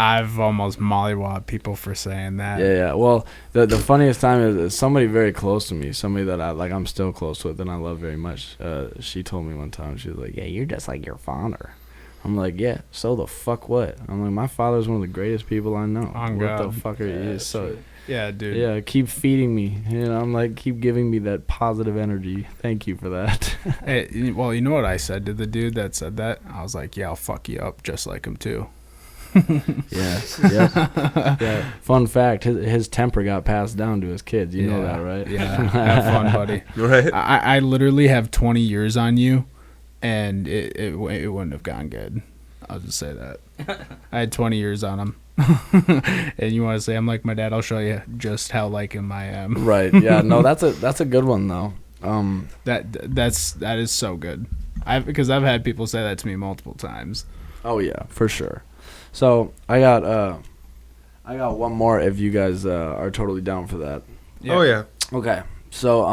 I've almost mollywopped people for saying that. Yeah. Well, the funniest time is somebody very close to me, somebody that I'm still close with and I love very much. She told me one time, she was like, "Yeah, you're just like your father." I'm like, "Yeah, so the fuck what?" I'm like, "My father's one of the greatest people I know. On what God. the fuck are you?" that's So true. Yeah, dude. yeah, keep feeding me. You know, I'm like, keep giving me that positive energy. Thank you for that. Hey, well, you know what I said to the dude that said that? I was like, yeah, I'll fuck you up just like him too. Yeah. Yeah. Fun fact: his temper got passed down to his kids. You know that, right? Yeah. Have fun, buddy. Right. I literally have 20 years on you, and it wouldn't have gone good. I'll just say that. I had 20 years on him. And you want to say I'm like my dad? I'll show you just how like him I am. Right. Yeah. No, that's a good one though. That is so good. Because I've had people say that to me multiple times. Oh yeah, for sure. So I got one more if you guys are totally down for that. Yeah. Oh yeah. Okay. So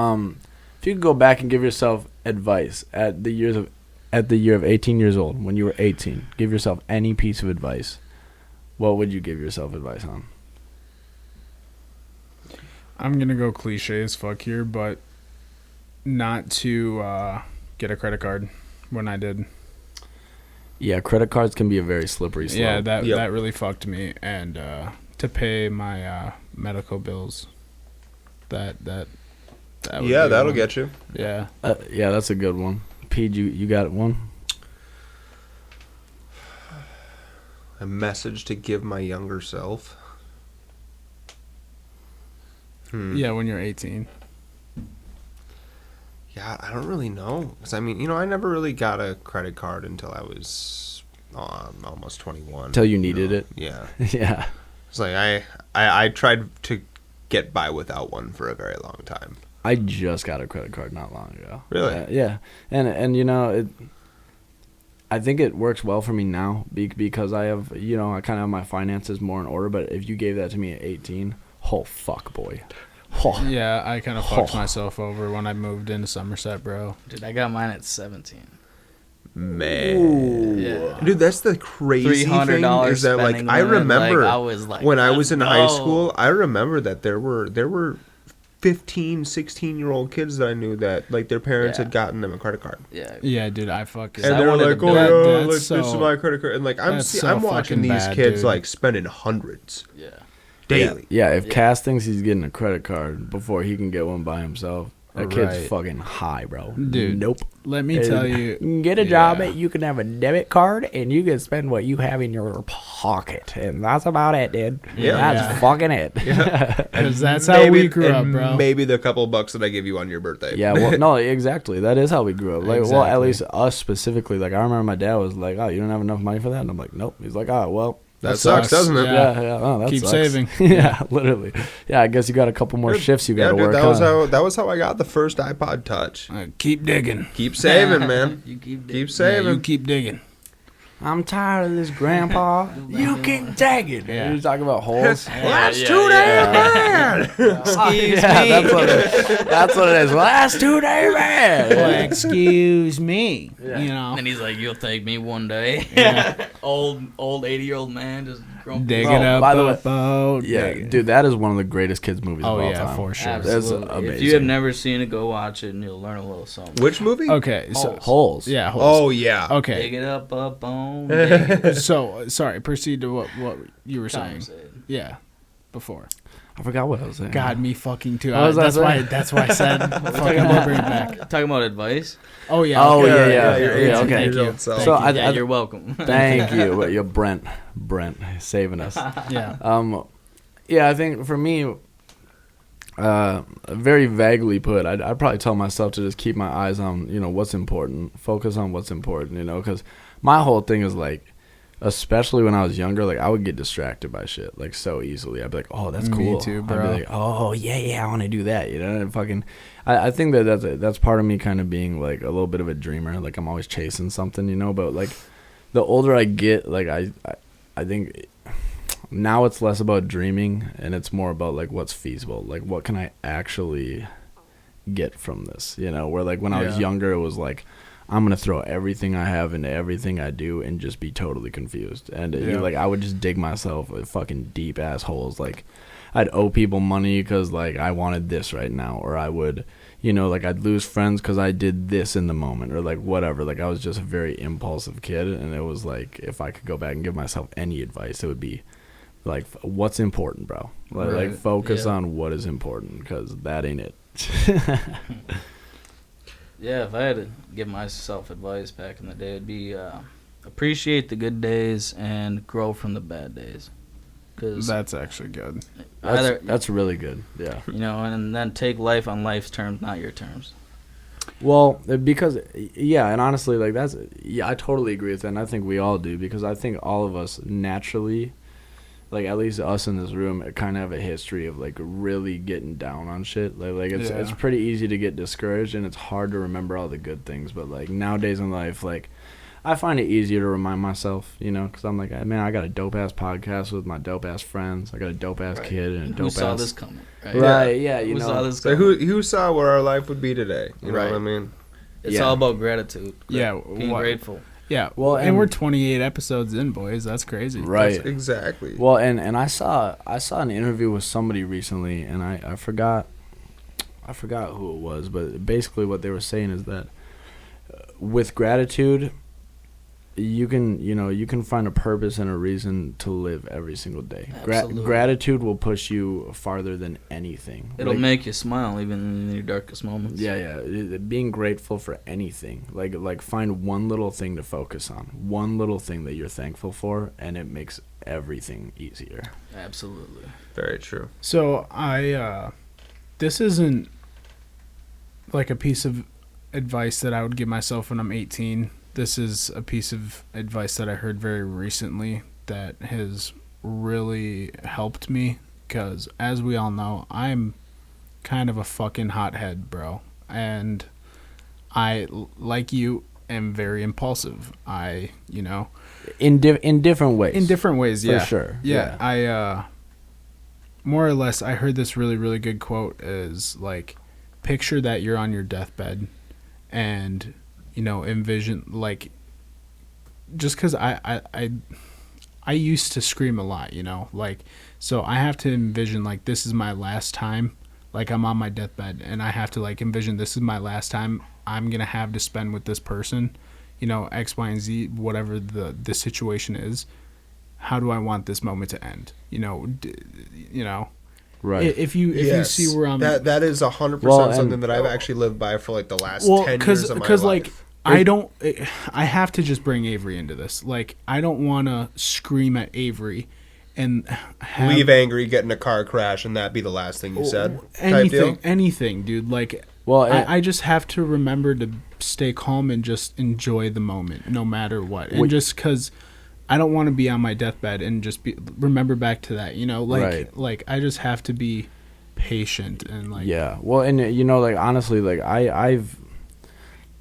if you could go back and give yourself advice at the year of 18 years old, when you were 18, give yourself any piece of advice. What would you give yourself advice on? I'm gonna go cliche as fuck here, but not to get a credit card when I did. Yeah, credit cards can be a very slippery slope. Yeah, that Yep. really fucked me, and to pay my medical bills. That would Yeah, be that'll one. get you. Yeah. Yeah, that's a good one. Peej, you got one? A message to give my younger self. Yeah, when you're 18. Yeah, I don't really know. 'Cause I mean, you know, I never really got a credit card until I was almost 21. Till you needed it? Yeah. Yeah. It's like I tried to get by without one for a very long time. I just got a credit card not long ago. Really? Yeah. And you know, I think it works well for me now because I have, you know, I kind of have my finances more in order, but if you gave that to me at 18, oh fuck boy. Oh. Yeah, I kind of fucked myself over when I moved into Somerset, bro. Dude, I got mine at 17. Man. Yeah. Dude, that's the crazy thing $300 is that like spending I limit, remember like, I was like, when I was in high let's school, go. I remember that there were 15, 16-year-old kids that I knew that like their parents Yeah. had gotten them a credit card. Yeah. Yeah, dude, I fucking... And I they were wanted like, to "Oh build- yeah, That's like this is so- my credit card," and like I'm that's so I'm watching fucking these bad, kids dude. like spending hundreds Yeah. daily. Yeah, if Yeah. Cass thinks he's getting a credit card before he can get one by himself, that Right. kid's fucking high, bro. Dude. Nope. Let me tell you. Get a job, you can have a debit card, and you can spend what you have in your pocket. And that's about it, dude. Yeah. That's fucking it. Because that's how we grew up, bro. Maybe the couple bucks that I give you on your birthday. Yeah, well, no, exactly. That is how we grew up. Like, Exactly. well, at least us specifically. Like, I remember my dad was like, "Oh, you don't have enough money for that?" And I'm like, "Nope." He's like, "Oh, well, that sucks, doesn't it? Yeah. Oh, that Keep sucks. saving. Yeah, literally. Yeah, I guess you got a couple more shifts you got to dude, work. That was how I got the first iPod Touch. Keep digging. Keep saving, man. You keep Keep Yeah, saving. you keep digging. I'm tired of this, Grandpa. You keep digging. Yeah. You're talking about holes. That's too damn bad. Excuse Yeah, me. that's what it is. Well, that's too damn bad. Well, excuse me. Yeah. You know, And he's like, "You'll thank me one day." Yeah. old 80-year-old man just grumpy. dig Bro, it up. by the way- boat. Yeah, dig it. dude, that is one of the greatest kids movies Oh of all yeah, time. for sure. Absolutely. That's amazing. If you have never seen it, go watch it, and you'll learn a little something. Which movie? Okay, so Holes. yeah. Holes. Oh yeah. Dig Okay, it up on. so sorry. Proceed to what you were saying. Saying. Yeah, before. I forgot what I was saying. God, me fucking too. What was I saying? That's why I said fucking we'll bring it back. Talking about advice. Oh yeah. Oh, okay. yeah. Your Okay. own self. So Yeah, you're welcome. Thank you. But you're Brent, saving us. Yeah. Yeah, I think for me, very vaguely put, I'd probably tell myself to just keep my eyes on, what's important, focus on what's important, because my whole thing is like, especially when I was younger, like I would get distracted by shit like so easily. I'd be like, "Oh, that's Me cool." too, I'd bro. be like, "Oh, yeah, I want to do that," And fucking, I think that's part of me kind of being like a little bit of a dreamer. Like I'm always chasing something, But like the older I get, like I think now it's less about dreaming and it's more about like what's feasible. Like what can I actually get from this? Where like when I was younger, it was like, I'm going to throw everything I have into everything I do and just be totally confused. And like I would just dig myself with fucking deep ass holes. Like I'd owe people money because like I wanted this right now, or I would, like I'd lose friends because I did this in the moment, or like whatever. Like I was just a very impulsive kid, and it was like if I could go back and give myself any advice, it would be like, what's important, bro? Like focus on what is important, because that ain't it. Yeah, if I had to give myself advice back in the day, it'd be appreciate the good days and grow from the bad days. Cause That's actually good. That's really good. Yeah. And then take life on life's terms, not your terms. Well, because and honestly, like I totally agree with that, and I think we all do, because I think all of us naturally, like at least us in this room, kind of have a history of like really getting down on shit. Like it's pretty easy to get discouraged, and it's hard to remember all the good things. But like nowadays in life, like I find it easier to remind myself, because I'm like, man, I got a dope ass podcast with my dope ass friends. I got a dope ass kid and a dope Who ass. saw this coming? Right. Right? Yeah. Who saw this So coming? who saw where our life would be today? You know Right. what I mean? It's all about gratitude. Yeah, Being grateful. Yeah, Well, and and- we're 28 episodes in, boys. That's crazy. Right. That's exactly. Well, and I saw an interview with somebody recently, and I forgot who it was, but basically what they were saying is that with gratitude, you can find a purpose and a reason to live every single day. Absolutely. Gratitude will push you farther than anything. It'll Like, make you smile even in your darkest moments. yeah. Being grateful for anything, like find one little thing to focus on, one little thing that you're thankful for, and it makes everything easier. Absolutely. Very true. So this isn't like a piece of advice that I would give myself when I'm 18. This is a piece of advice that I heard very recently that has really helped me, because as we all know, I'm kind of a fucking hothead, bro. And I, like you, am very impulsive. In different ways. In different ways, For yeah. sure. Yeah. I more or less, I heard this really, really good quote is like, picture that you're on your deathbed and, envision, like, just because I used to scream a lot, like, so I have to envision, like, this is my last time, like, I'm on my deathbed, and I have to, like, envision this is my last time I'm going to have to spend with this person, X, Y, and Z, whatever the situation is. How do I want this moment to end? Right. If you see where I'm that is 100% something that I've actually lived by for like the last 10 years of my life. Like I have to just bring Avery into this. Like, I don't want to scream at Avery and leave angry, get in a car crash, and that be the last thing you said. Anything, dude. Like, I just have to remember to stay calm and just enjoy the moment, no matter what. And just because I don't want to be on my deathbed and just remember back to that, you know. Like I just have to be patient and like. Yeah. Well, and you know, like honestly, like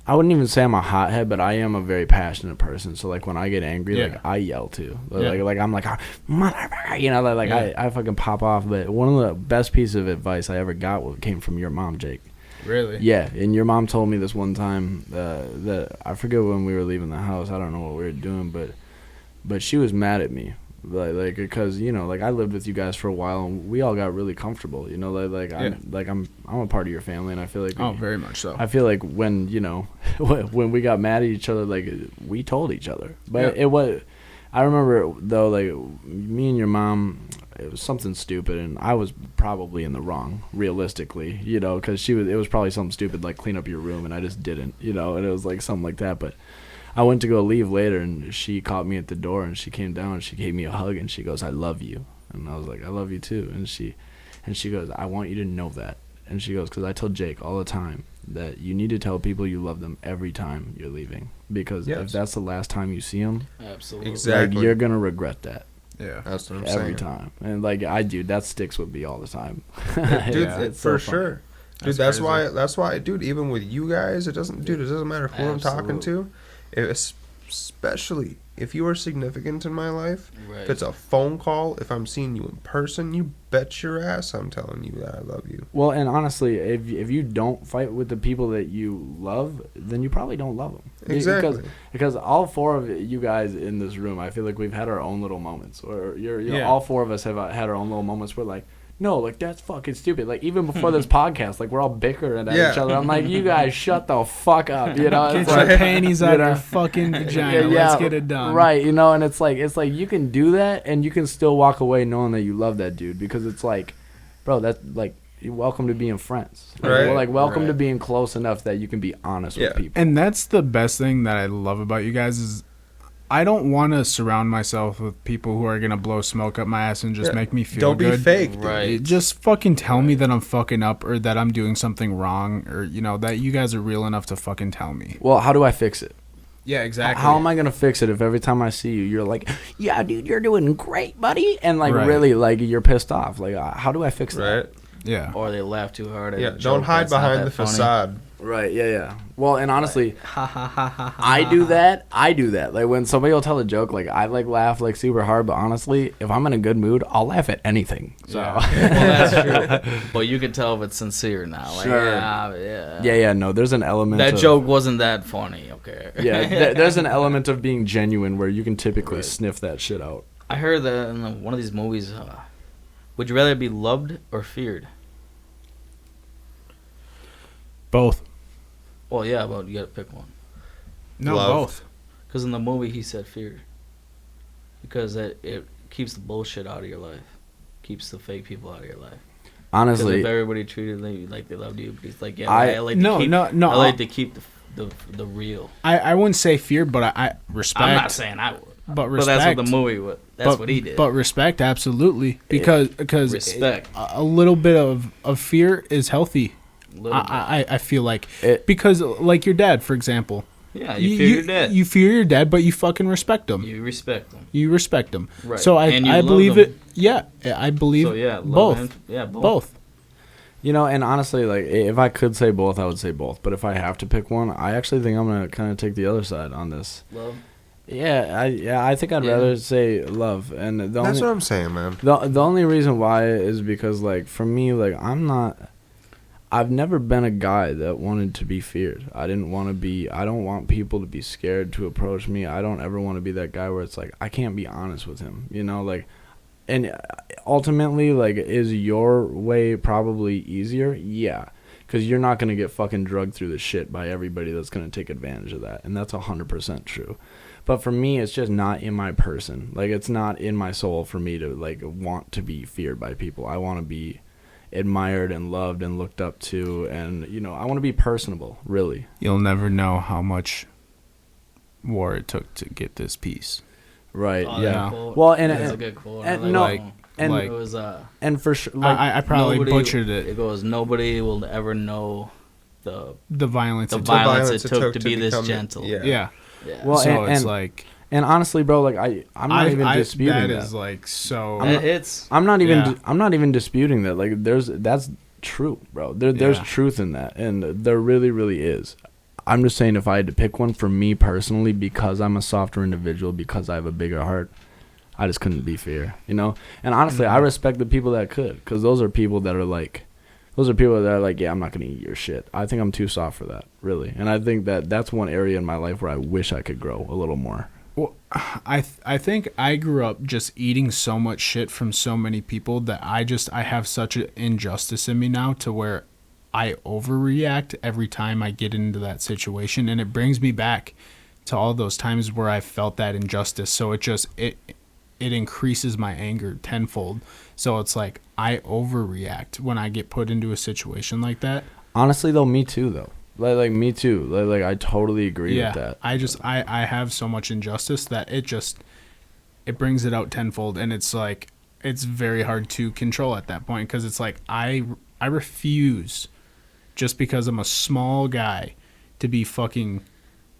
I wouldn't even say I'm a hothead, but I am a very passionate person. So like when I get angry, like I yell too. Like I'm like, motherfucker, you know, like I fucking pop off. But one of the best pieces of advice I ever got came from your mom, Jake. Really? Yeah, and your mom told me this one time that I forget when we were leaving the house. I don't know what we were doing, but she was mad at me. Like because you know, like I lived with you guys for a while and we all got really comfortable, you know, I'm a part of your family, and I feel like very much so. I feel like when, you know, when we got mad at each other, like we told each other. But it was, I remember though, like me and your mom, it was something stupid, and I was probably in the wrong, realistically, you know, because it was probably something stupid like clean up your room, and I just didn't, you know, and it was like something like that. But I went to go leave later, and she caught me at the door, and she came down, and she gave me a hug, and she goes, "I love you," and I was like, "I love you too," and she goes, "I want you to know that," and she goes, "Because I tell Jake all the time that you need to tell people you love them every time you're leaving, because if that's the last time you see them, absolutely, exactly, like, you're gonna regret that." Yeah, that's what I'm saying. Every time, and like that sticks with me all the time. Dude, it's for so sure. Dude, that's why, dude, even with you guys, it doesn't matter who I'm talking to. Especially if you are significant in my life, if it's a phone call, if I'm seeing you in person, you bet your ass I'm telling you that I love you. Well, and honestly, if you don't fight with the people that you love, then you probably don't love them. Exactly. Because all four of you guys in this room, I feel like we've had our own little moments. Or all four of us have had our own little moments where like, no, like, that's fucking stupid. Like, even before this podcast, like, we're all bickering at each other. I'm like, you guys shut the fuck up, you know? Get your panties out of your fucking vagina. Let's get it done. Right, you know, and it's like you can do that, and you can still walk away knowing that you love that dude, because it's like, bro, that's, like, you're welcome to being friends. Right. Like, welcome to being close enough that you can be honest with people. And that's the best thing that I love about you guys is I don't want to surround myself with people who are going to blow smoke up my ass and just make me feel good. Don't be fake. Dude. Right. Just fucking tell me that I'm fucking up or that I'm doing something wrong, or, you know, that you guys are real enough to fucking tell me. Well, how do I fix it? Yeah, exactly. How am I going to fix it if every time I see you, you're like, yeah, dude, you're doing great, buddy? And, like, really, like, you're pissed off. Like, how do I fix that? Right. Yeah. Or they laugh too hard. Yeah, don't hide behind the facade. Right, yeah. Well, and honestly, I do that. Like, when somebody will tell a joke, like, I, like, laugh, like, super hard. But honestly, if I'm in a good mood, I'll laugh at anything. So. Well, that's true. But you can tell if it's sincere now. Like, sure. Yeah, no, there's an element that joke wasn't that funny, okay? Yeah, there's an element of being genuine where you can typically sniff that shit out. I heard that in one of these movies, would you rather be loved or feared? Both. Well, yeah, but you gotta pick one. No, both. Because in the movie he said fear. Because it keeps the bullshit out of your life. Keeps the fake people out of your life. Honestly, if everybody treated you like they loved you, it's like, I like to keep the real. I wouldn't say fear, but I respect. I'm not saying I would. But respect. But that's what the movie would. That's what he did. But respect, absolutely, because respect. A little bit of fear is healthy. I feel like because like your dad, for example. Yeah, you fear your dad. You fear your dad, but you fucking respect him. You respect him. You respect him. Right. So I believe it. Yeah, I believe both. Both. You know, and honestly, like, if I could say both, I would say both. But if I have to pick one, I actually think I'm gonna kind of take the other side on this. Love. I think I'd rather say love, and that's what I'm saying, man. The only reason why is because, like, for me, like, I've never been a guy that wanted to be feared. I don't want people to be scared to approach me. I don't ever want to be that guy where it's like, I can't be honest with him, you know, like, and ultimately, like, is your way probably easier? Yeah. Because you're not going to get fucking drugged through the shit by everybody that's going to take advantage of that. And that's 100% true. But for me, it's just not in my person. Like, it's not in my soul for me to, like, want to be feared by people. I want to be admired and loved and looked up to, and you know, I want to be personable, really. You'll never know how much war it took to get this peace. Right. Oh, yeah. Quote. Well, and that's a good quote. And, I no, like, and like, it was and for sure, like, I probably butchered it. It goes, nobody will ever know the violence it took to be this gentle. Yeah. Well, so and, it's like, and honestly, bro, like I'm not even disputing that. That is like so. I'm not even disputing that. Like that's true, bro. There's truth in that, and there really, really is. I'm just saying, if I had to pick one for me personally, because I'm a softer individual, because I have a bigger heart, I just couldn't be fair, you know. And honestly, I respect the people that could, because those are people that are like, yeah, I'm not gonna eat your shit. I think I'm too soft for that, really. And I think that's one area in my life where I wish I could grow a little more. Well, I think I grew up just eating so much shit from so many people that I have such an injustice in me now to where I overreact every time I get into that situation, and it brings me back to all those times where I felt that injustice. So it increases my anger tenfold. So it's like I overreact when I get put into a situation like that. Honestly, though, me too, though. Like me too. Like I totally agree with that. I have so much injustice that it brings it out tenfold, and it's like it's very hard to control at that point, because it's like I refuse, just because I'm a small guy, to be fucking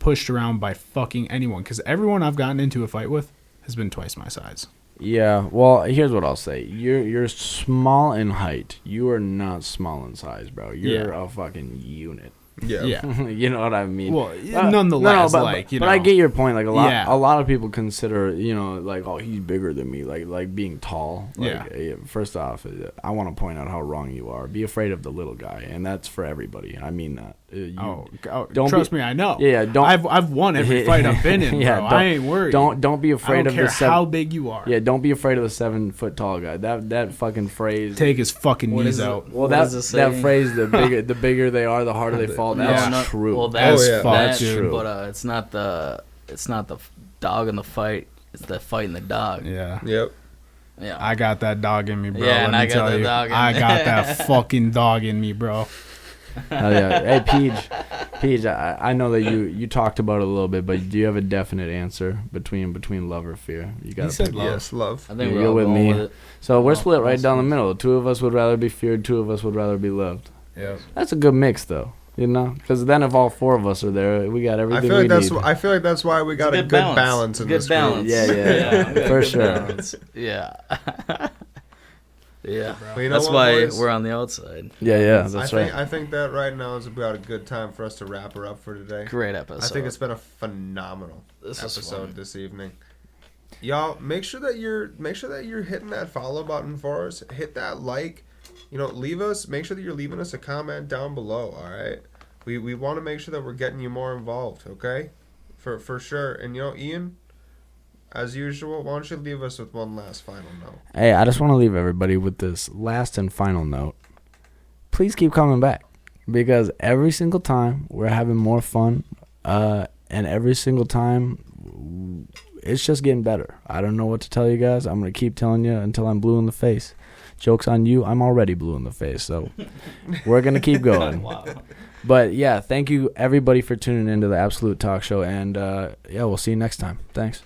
pushed around by fucking anyone, because everyone I've gotten into a fight with has been twice my size. Yeah, well, here's what I'll say. You're small in height. You are not small in size, bro. You're a fucking unit. Yeah. You know what I mean? Well, nonetheless, but I get your point. Like a lot of people consider, you know, like, oh, he's bigger than me. Like being tall. Like, first off, I want to point out how wrong you are. Be afraid of the little guy, and that's for everybody. I mean that. Don't trust me. I know. Yeah, don't. I've won every fight I've been in. Bro. I ain't worried. Don't be afraid of the how big you are. Yeah, don't be afraid of the 7 foot tall guy. That fucking phrase. Take his fucking knees out. Well, that phrase. The bigger they are, the harder they fall. That's true. Well, that's true. But it's not the dog in the fight. It's the fight in the dog. Yeah. Yep. Yeah. I got that dog in me, bro. Yeah, and I got that dog in me. I got that fucking dog in me, bro. Hell yeah. Hey, Peej, I know that you talked about it a little bit, but do you have a definite answer between love or fear? You got to pick love. Yes, love. I think you're with me. With it. So we're split right down the middle. 2 of us would rather be feared. 2 of us would rather be loved. Yeah. That's a good mix, though. You know, because then if all 4 of us are there, we got everything we need. I feel like that's why we got a good balance in this group. Yeah, for sure. Yeah. Yeah. Well, you know that's what, why boys? we're on the outside. Yeah, that's right. I think that right now is about a good time for us to wrap her up for today. Great episode. I think it's been a phenomenal episode this evening. Y'all, make sure that you're hitting that follow button for us. Hit that like. You know, make sure that you're leaving us a comment down below, all right? We want to make sure that we're getting you more involved, okay? For sure. And, you know, Ian, as usual, why don't you leave us with one last final note? Hey, I just want to leave everybody with this last and final note. Please keep coming back, because every single time we're having more fun, and every single time it's just getting better. I don't know what to tell you guys. I'm going to keep telling you until I'm blue in the face. Joke's on you. I'm already blue in the face, so we're going to keep going. Wow. But, yeah, thank you, everybody, for tuning into the Absolute Talk Show, and, we'll see you next time. Thanks.